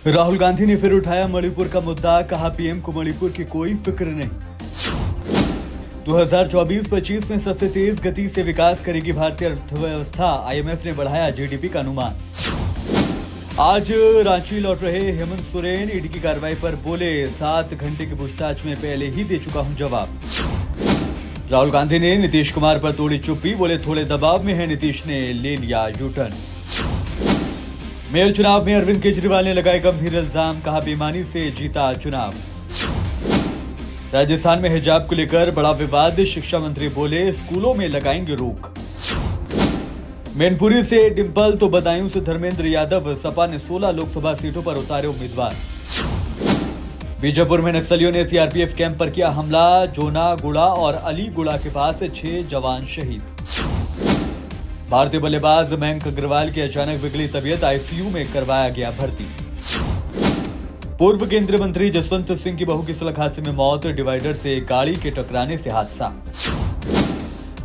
राहुल गांधी ने फिर उठाया मणिपुर का मुद्दा, कहा पीएम को मणिपुर की कोई फिक्र नहीं। 2024-25 में सबसे तेज गति से विकास करेगी भारतीय अर्थव्यवस्था, आईएमएफ ने बढ़ाया जीडीपी का अनुमान। आज रांची लौट रहे हेमंत सोरेन ईडी की कार्रवाई पर बोले, 7 घंटे की पूछताछ में पहले ही दे चुका हूं जवाब। राहुल गांधी ने नीतीश कुमार पर तोड़ी चुप्पी, बोले थोड़े दबाव में है नीतीश ने ले लिया यूटर्न। मेयर चुनाव में अरविंद केजरीवाल ने लगाए गंभीर इल्जाम, कहा बेईमानी से जीता चुनाव। राजस्थान में हिजाब को लेकर बड़ा विवाद, शिक्षा मंत्री बोले स्कूलों में लगाएंगे रोक। मैनपुरी से डिंपल तो बदायूं से धर्मेंद्र यादव, सपा ने 16 लोकसभा सीटों पर उतारे उम्मीदवार। बीजापुर में नक्सलियों ने सीआरपीएफ कैंप पर किया हमला, जोनागुड़ा और अलीगुड़ा के पास 6 जवान शहीद। भारतीय बल्लेबाज मयंक अग्रवाल की अचानक बिगड़ी तबीयत, आईसीयू में करवाया गया भर्ती। पूर्व केंद्रीय मंत्री जसवंत सिंह की बहू की सड़क हादसे में मौत, डिवाइडर से गाड़ी के टकराने से हादसा।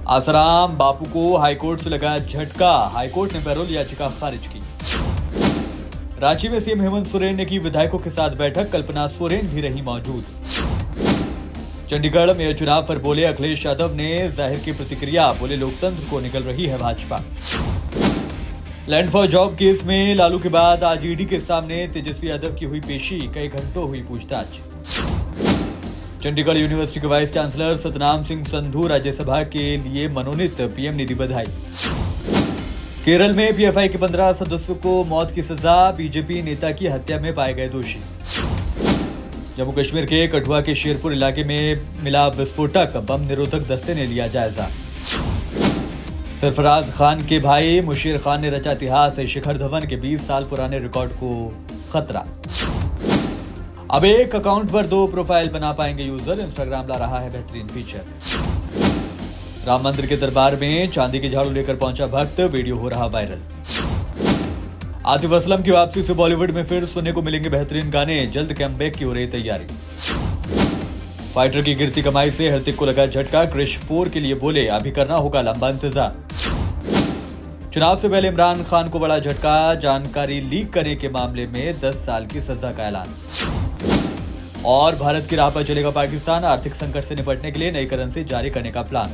आसाराम बापू को हाईकोर्ट से लगा झटका, हाईकोर्ट ने पैरोल याचिका खारिज की। रांची में सीएम हेमंत सोरेन ने की विधायकों के साथ बैठक, कल्पना सोरेन भी रही मौजूद। चंडीगढ़ मेयर चुनाव पर बोले अखिलेश यादव ने जाहिर की प्रतिक्रिया, बोले लोकतंत्र को निकल रही है Bhajpa. Land for job case में लालू के बाद आज ईडी के सामने तेजस्वी यादव की हुई पेशी, कई घंटों हुई पूछताछ। चंडीगढ़ यूनिवर्सिटी के वाइस चांसलर सतनाम सिंह संधू राज्यसभा के लिए मनोनीत, पीएम ने दी बधाई। केरल में पीएफआई के 15 सदस्यों को मौत की सजा, बीजेपी नेता की हत्या में पाए गए दोषी। जम्मू कश्मीर के कठुआ के शेरपुर इलाके में मिला विस्फोटक, बम निरोधक दस्ते ने लिया जायजा। सरफराज खान के भाई मुशीर खान ने रचा इतिहास, शिखर धवन के 20 साल पुराने रिकॉर्ड को खतरा। अब एक अकाउंट पर 2 प्रोफाइल बना पाएंगे यूजर, इंस्टाग्राम ला रहा है बेहतरीन फीचर। राम मंदिर के दरबार में चांदी की झाड़ू लेकर पहुंचा भक्त, वीडियो हो रहा वायरल। आतिफ असलम की वापसी से बॉलीवुड में फिर सुनने को मिलेंगे बेहतरीन गाने, जल्द कमबैक की हो रही तैयारी। फाइटर की गिरती कमाई से हृतिक को लगा झटका, क्रिश 4 के लिए बोले अभी करना होगा लंबा इंतजार। चुनाव से पहले इमरान खान को बड़ा झटका, जानकारी लीक करने के मामले में 10 साल की सजा का ऐलान। और भारत की राह पर चलेगा पाकिस्तान, आर्थिक संकट से निपटने के लिए नई करेंसी जारी करने का प्लान।